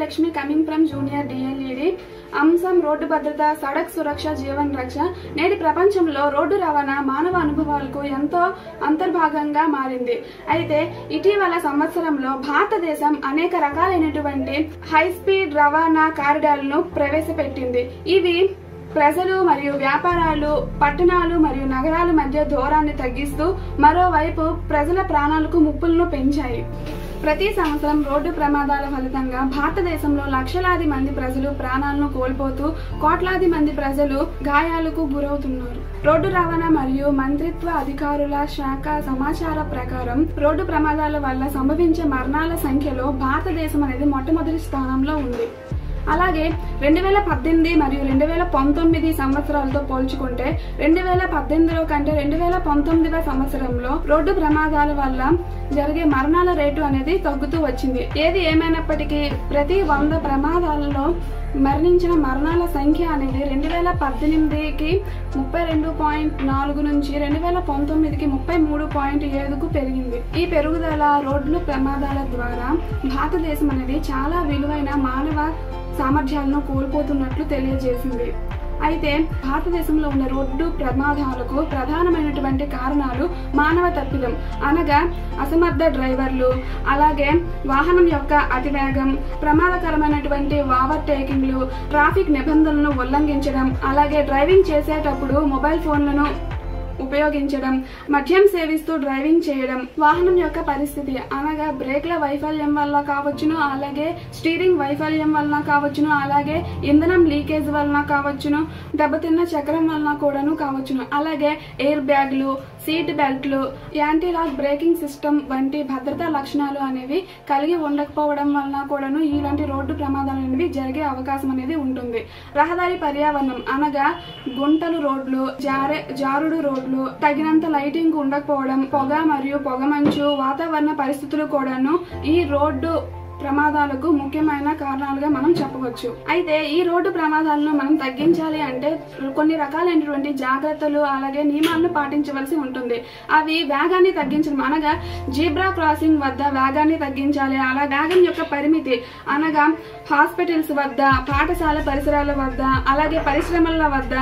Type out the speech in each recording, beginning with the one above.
Lexmi coming from Junior DLED. అంశం road భద్రత, సడక్ సురక్ష, జీవన్ రక్ష. నేటి ప్రపంచంలో రోడ్డు రవాణా మానవ అనుభవాలకు ఎంతో అంతర్భాగంగా మారింది. అయితే ఇటీవల సంవత్సరంలో భారతదేశం అనేక రకాలైనటువంటి హై స్పీడ్ రవాణా కారిడార్లను ప్రవేశపెట్టింది. ఇవి ప్రజలు మరియు వ్యాపారాలు, పట్టణాలు మరియు నగరాల మధ్య దూరాన్ని తగ్గిస్తూ మరోవైపు ప్రజల ప్రాణాలకు ముప్పులను పెంచాయి. ప్రతి సంవత్సరం రోడ్డు ప్రమాదాల ఫలితంగా భారతదేశంలో లక్షలాది మంది ప్రజలు ప్రాణాలను కోల్పోతూ కోట్లాది మంది ప్రజలు గాయాలకు గురవుతున్నారు. రోడ్డు రవాణా మరియు మంత్రిత్వ అధికారుల శాఖ సమాచార ప్రకారం రోడ్డు ప్రమాదాల వల్ల సంభవించే మరణాల సంఖ్యలో భారతదేశం అనేది మొట్టమొదటి స్థానంలో ఉంది. అలాగే 2018 మరియు 2019 సంవత్సరాలతో పోల్చుకుంటే 2018లో కంటే 2019వ సంవత్సరంలో రోడ్డు ప్రమాదాల వల్ల జరిగే మరణాల రేటు అనేది తగ్గుతూ వచ్చింది. ఏది ఏమైనప్పటికీ ప్రతి 100 ప్రమాదాలలో మరణించిన మరణాల సంఖ్య అనేది 2018కి 32.4 నుంచి 2019కి 33.7కు పెరిగింది. ఈ పెరుగుదల రోడ్లు ప్రమాదాల ద్వారా భారతదేశం అనేది చాలా విలువైన మానవ సామర్థ్యాలను కోల్పోతున్నట్లు తెలియజేసింది. అయితే భారతదేశంలో ఉన్న రోడ్డు ప్రమాదాలకు ప్రధానమైనటువంటి కారణాలు మానవ తప్పిదం, అనగా అసమర్థ డ్రైవర్లు, అలాగే వాహనం యొక్క అతివేగం, ప్రమాదకరమైనటువంటి ఓవర్ టేకింగ్లు, ట్రాఫిక్ నిబంధనలను ఉల్లంఘించడం, అలాగే డ్రైవింగ్ చేసేటప్పుడు మొబైల్ ఫోన్లను ఉపయోగించడం, మద్యం సేవిస్తూ డ్రైవింగ్ చేయడం, వాహనం యొక్క పరిస్థితి అనగా బ్రేక్ల వైఫల్యం వల్ల కావచ్చును, అలాగే స్టీరింగ్ వైఫల్యం వలన కావచ్చును, అలాగే ఇంధనం లీకేజ్ వలన కావచ్చును, దెబ్బతిన్న చక్రం వలన కూడాను కావచ్చును, అలాగే ఎయిర్ బ్యాగ్లు, సీట్ బెల్ట్లు, యాంటీ లాక్ బ్రేకింగ్ సిస్టమ్ వంటి భద్రతా లక్షణాలు అనేవి కలిగి ఉండకపోవడం వలన కూడాను ఇలాంటి రోడ్డు ప్రమాదాలు అనేవి జరిగే అవకాశం అనేది ఉంటుంది. రహదారి పర్యావరణం అనగా గుంటలు రోడ్లు, జారుడు రోడ్లు, తగినంత లైటింగ్ ఉండకపోవడం, పొగ మరియు పొగమంచు వాతావరణ పరిస్థితులు కూడాను ఈ రోడ్డు ప్రమాదాలకు ముఖ్యమైన కారణాలుగా మనం చెప్పవచ్చు. అయితే ఈ రోడ్డు ప్రమాదాలను మనం తగ్గించాలి అంటే కొన్ని రకాలైనటువంటి జాగ్రత్తలు అలాగే నియమాలను పాటించవలసి ఉంటుంది. అవి వేగాన్ని తగ్గించడం, అనగా జీబ్రా క్రాసింగ్ వద్ద వేగాన్ని తగ్గించాలి. అలా వేగం యొక్క పరిమితి అనగా హాస్పిటల్స్ వద్ద, పాఠశాల పరిసరాల వద్ద, అలాగే పరిశ్రమల వద్ద,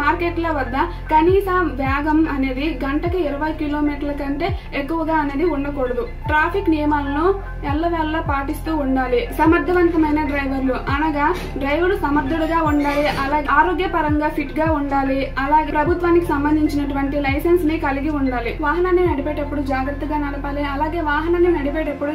మార్కెట్ల వద్ద కనీస వేగం అనేది గంటకి 20 కిలోమీటర్ల కంటే ఎక్కువగా అనేది ఉండకూడదు. ట్రాఫిక్ నియమాలను ఎల్లవేళలా పాటిస్తూ ఉండాలి. సమర్థవంతమైన డ్రైవర్లు అనగా డ్రైవర్ సమర్థుడుగా ఉండాలి, అలాగే ఆరోగ్యపరంగా ఫిట్ గా ఉండాలి, అలాగే ప్రభుత్వానికి సంబంధించినటువంటి లైసెన్స్ ని కలిగి ఉండాలి. వాహనాన్ని నడిపేటప్పుడు జాగ్రత్తగా నడపాలి, అలాగే వాహనాన్ని నడిపేటప్పుడు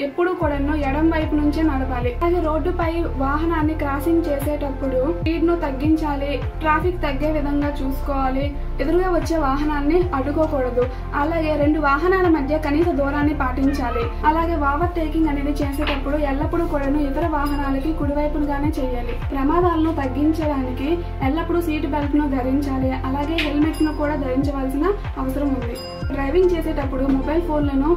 ఎప్పుడు కూడా ఎడం వైపు నుంచే నడపాలి. అలాగే రోడ్డుపై వాహనాన్ని క్రాసింగ్ చేసేటప్పుడు స్పీడ్ ను తగ్గించాలి, ట్రాఫిక్ తగ్గే విధంగా చూసుకోవాలి, ఎదురుగా వచ్చే వాహనాన్ని అడ్డుకోకూడదు, అలాగే 2 వాహనాల మధ్య కనీస దూరాన్ని పాటించాలి. అలాగే ఓవర్ టేకింగ్ అనేది చేసేటప్పుడు ఎల్లప్పుడూ కూడా ఇతర వాహనాలకి కుడివైపుగానే చేయాలి. ప్రమాదాలను తగ్గించడానికి ఎల్లప్పుడూ సీట్ బెల్ట్ ను ధరించాలి, అలాగే హెల్మెట్ ను కూడా ధరించవలసిన అవసరం ఉంది. డ్రైవింగ్ చేసేటప్పుడు మొబైల్ ఫోన్లను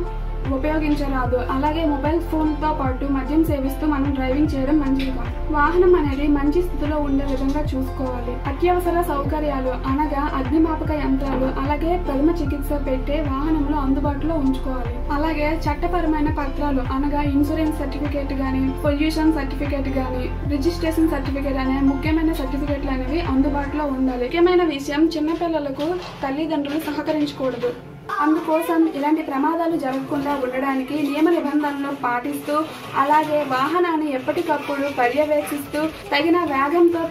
ఉపయోగించరాదు, అలాగే మొబైల్ ఫోన్ తో పాటు మద్యం సేవిస్తూ మనం డ్రైవింగ్ చేయడం మంచిది కాదు. వాహనం అనేది మంచి స్థితిలో ఉండే విధంగా చూసుకోవాలి. అత్యవసర సౌకర్యాలు అనగా అగ్నిమాపక యంత్రాలు, అలాగే ప్రథమ చికిత్స పెట్టే వాహనంలో అందుబాటులో ఉంచుకోవాలి. అలాగే చట్టపరమైన పత్రాలు అనగా ఇన్సూరెన్స్ సర్టిఫికేట్ గానీ, పొల్యూషన్ సర్టిఫికేట్ గానీ, రిజిస్ట్రేషన్ సర్టిఫికేట్ అనే ముఖ్యమైన సర్టిఫికేట్లు అనేవి అందుబాటులో ఉండాలి. ముఖ్యమైన విషయం, చిన్నపిల్లలకు తల్లిదండ్రులు సహకరించకూడదు. అందుకోసం ఇలాంటి ప్రమాదాలు జరగకుండా ఉండడానికి నియమ నిబంధనలు పాటిస్తూ, అలాగే వాహనాన్ని ఎప్పటికప్పుడు పర్యవేక్షిస్తూ తగిన వేగంతో